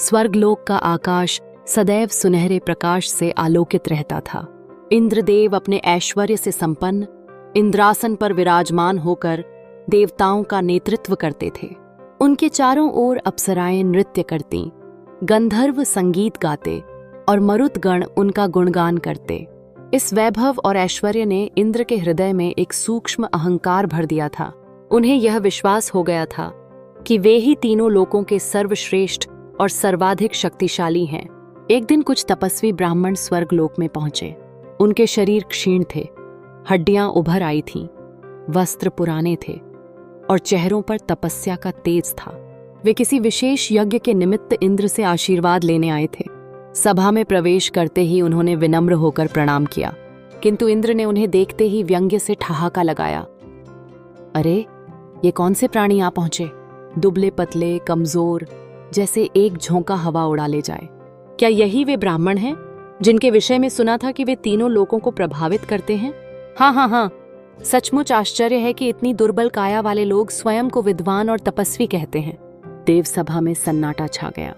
स्वर्गलोक का आकाश सदैव सुनहरे प्रकाश से आलोकित रहता था। इंद्रदेव अपने ऐश्वर्य से संपन्न इंद्रासन पर विराजमान होकर देवताओं का नेतृत्व करते थे। उनके चारों ओर अप्सराएं नृत्य करती, गंधर्व संगीत गाते और मरुतगण उनका गुणगान करते। इस वैभव और ऐश्वर्य ने इंद्र के हृदय में एक सूक्ष्म अहंकार भर दिया था। उन्हें यह विश्वास हो गया था कि वे ही तीनों लोकों के सर्वश्रेष्ठ और सर्वाधिक शक्तिशाली हैं। एक दिन कुछ तपस्वी ब्राह्मण स्वर्गलोक में पहुंचे। उनके शरीर क्षीण थे, हड्डियां उभर आई थीं, वस्त्र पुराने थे और चेहरों पर तपस्या का तेज था। वे किसी विशेष यज्ञ के निमित्त इंद्र से आशीर्वाद लेने आए थे। सभा में प्रवेश करते ही उन्होंने विनम्र होकर प्रणाम किया, किंतु इंद्र ने उन्हें देखते ही व्यंग्य से ठहाका लगाया। अरे, ये कौन से प्राणी आ पहुंचे? दुबले पतले, कमजोर, जैसे एक झोंका हवा उड़ा ले जाए। क्या यही वे ब्राह्मण हैं जिनके विषय में सुना था कि वे तीनों लोगों को प्रभावित करते हैं? हाँ, सचमुच आश्चर्य है कि इतनी दुर्बल काया वाले लोग स्वयं को विद्वान और तपस्वी कहते हैं। देवसभा में सन्नाटा छा गया।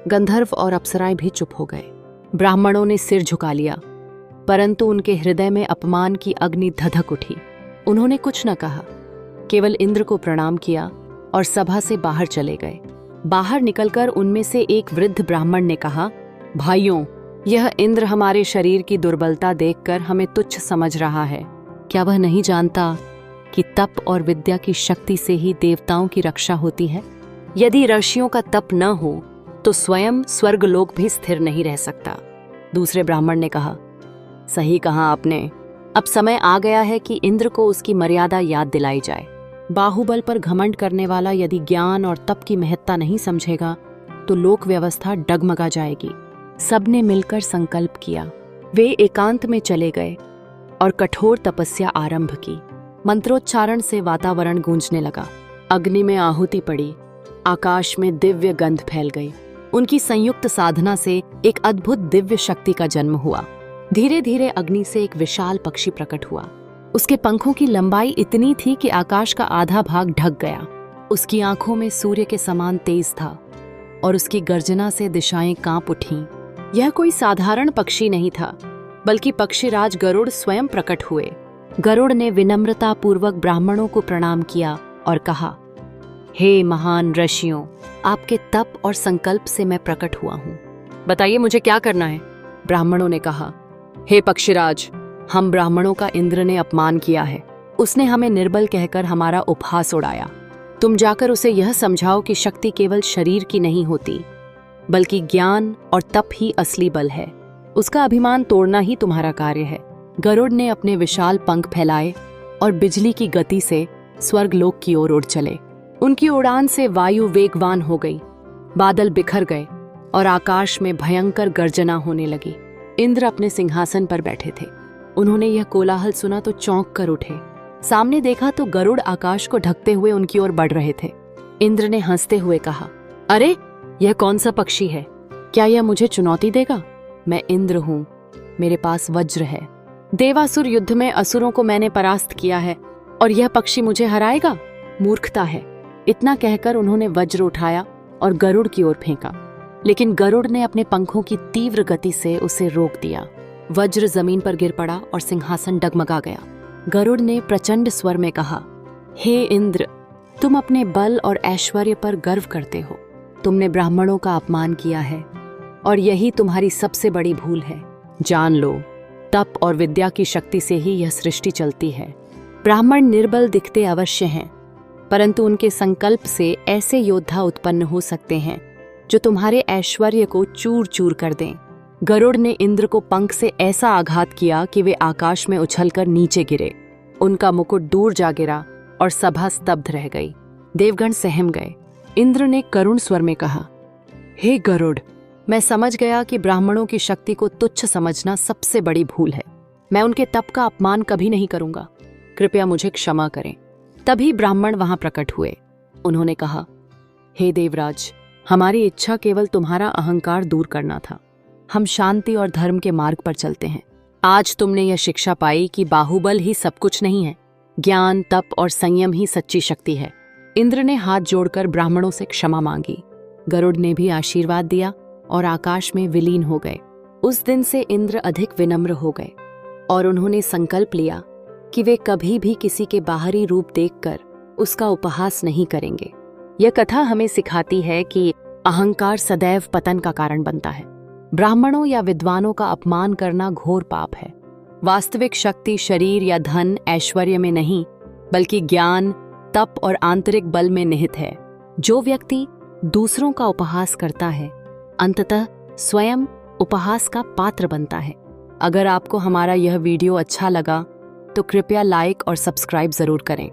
गंधर्व और अप्सराएं भी चुप हो गए। ब्राह्मणों ने सिर झुका लिया, परंतु उनके हृदय में अपमान की अग्नि धधक उठी। उन्होंने कुछ न कहा, केवल इंद्र को प्रणाम किया और सभा से बाहर चले गए। बाहर निकलकर उनमें से एक वृद्ध ब्राह्मण ने कहा, भाइयों, यह इंद्र हमारे शरीर की दुर्बलता देखकर हमें तुच्छ समझ रहा है। क्या वह नहीं जानता कि तप और विद्या की शक्ति से ही देवताओं की रक्षा होती है? यदि ऋषियों का तप न हो तो स्वयं स्वर्गलोक भी स्थिर नहीं रह सकता। दूसरे ब्राह्मण ने कहा, सही कहा आपने। अब समय आ गया है कि इंद्र को उसकी मर्यादा याद दिलाई जाए। बाहुबल पर घमंड करने वाला यदि ज्ञान और तप की महत्ता नहीं समझेगा तो लोक व्यवस्था डगमगा जाएगी। सबने मिलकर संकल्प किया। वे एकांत में चले गए और कठोर तपस्या आरंभ की। मंत्रोच्चारण से वातावरण गूंजने लगा। अग्नि में आहुति पड़ी, आकाश में दिव्य गंध फैल गई। उनकी संयुक्त साधना से एक अद्भुत दिव्य शक्ति का जन्म हुआ। धीरे धीरे अग्नि से एक विशाल पक्षी प्रकट हुआ। उसके पंखों की लंबाई इतनी थी कि आकाश का आधा भाग ढक गया। उसकी आंखों में सूर्य के समान तेज था और उसकी गर्जना से दिशाएं कांप उठीं। यह कोई साधारण पक्षी नहीं था, बल्कि पक्षीराज गरुड़ स्वयं प्रकट हुए। गरुड़ ने विनम्रता पूर्वक ब्राह्मणों को प्रणाम किया और कहा, हे महान ऋषियों, आपके तप और संकल्प से मैं प्रकट हुआ हूँ। बताइए मुझे क्या करना है? ब्राह्मणों ने कहा, हे पक्षीराज, हम ब्राह्मणों का इंद्र ने अपमान किया है। उसने हमें निर्बल कहकर हमारा उपहास उड़ाया। तुम जाकर उसे यह समझाओ कि शक्ति केवल शरीर की नहीं होती, बल्कि ज्ञान और तप ही असली बल है। उसका अभिमान तोड़ना ही तुम्हारा कार्य है। गरुड़ ने अपने विशाल पंख फैलाए और बिजली की गति से स्वर्गलोक की ओर उड़ चले। उनकी उड़ान से वायु वेगवान हो गई, बादल बिखर गए और आकाश में भयंकर गर्जना होने लगी। इंद्र अपने सिंहासन पर बैठे थे। उन्होंने यह कोलाहल सुना तो चौंक कर उठे। सामने देखा तो गरुड़ आकाश को ढकते हुए उनकी ओर बढ़ रहे थे। इंद्र ने हंसते हुए कहा, अरे, यह कौन सा पक्षी है? क्या यह मुझे चुनौती देगा? मैं इंद्र हूँ, मेरे पास वज्र है। देवासुर युद्ध में असुरों को मैंने परास्त किया है और यह पक्षी मुझे हराएगा? मूर्खता है। इतना कहकर उन्होंने वज्र उठाया और गरुड़ की ओर फेंका, लेकिन गरुड़ ने अपने पंखों की तीव्र गति से उसे रोक दिया। वज्र जमीन पर गिर पड़ा और सिंहासन डगमगा गया। गरुड़ ने प्रचंड स्वर में कहा, हे इंद्र, तुम अपने बल और ऐश्वर्य पर गर्व करते हो। तुमने ब्राह्मणों का अपमान किया है और यही तुम्हारी सबसे बड़ी भूल है। जान लो, तप और विद्या की शक्ति से ही यह सृष्टि चलती है। ब्राह्मण निर्बल दिखते अवश्य हैं, परंतु उनके संकल्प से ऐसे योद्धा उत्पन्न हो सकते हैं जो तुम्हारे ऐश्वर्य को चूर चूर कर दें। गरुड़ ने इंद्र को पंख से ऐसा आघात किया कि वे आकाश में उछलकर नीचे गिरे। उनका मुकुट दूर जा गिरा और सभा स्तब्ध रह गई। देवगण सहम गए। इंद्र ने करुण स्वर में कहा, हे गरुड़, मैं समझ गया कि ब्राह्मणों की शक्ति को तुच्छ समझना सबसे बड़ी भूल है। मैं उनके तप का अपमान कभी नहीं करूंगा। कृपया मुझे क्षमा करें। तभी ब्राह्मण वहां प्रकट हुए। उन्होंने कहा, हे देवराज, हमारी इच्छा केवल तुम्हारा अहंकार दूर करना था। हम शांति और धर्म के मार्ग पर चलते हैं। आज तुमने यह शिक्षा पाई कि बाहुबल ही सब कुछ नहीं है, ज्ञान, तप और संयम ही सच्ची शक्ति है। इंद्र ने हाथ जोड़कर ब्राह्मणों से क्षमा मांगी। गरुड़ ने भी आशीर्वाद दिया और आकाश में विलीन हो गए। उस दिन से इंद्र अधिक विनम्र हो गए और उन्होंने संकल्प लिया कि वे कभी भी किसी के बाहरी रूप देखकर उसका उपहास नहीं करेंगे। यह कथा हमें सिखाती है कि अहंकार सदैव पतन का कारण बनता है। ब्राह्मणों या विद्वानों का अपमान करना घोर पाप है। वास्तविक शक्ति शरीर या धन ऐश्वर्य में नहीं, बल्कि ज्ञान, तप और आंतरिक बल में निहित है। जो व्यक्ति दूसरों का उपहास करता है, अंततः स्वयं उपहास का पात्र बनता है। अगर आपको हमारा यह वीडियो अच्छा लगा तो कृपया लाइक और सब्सक्राइब जरूर करें।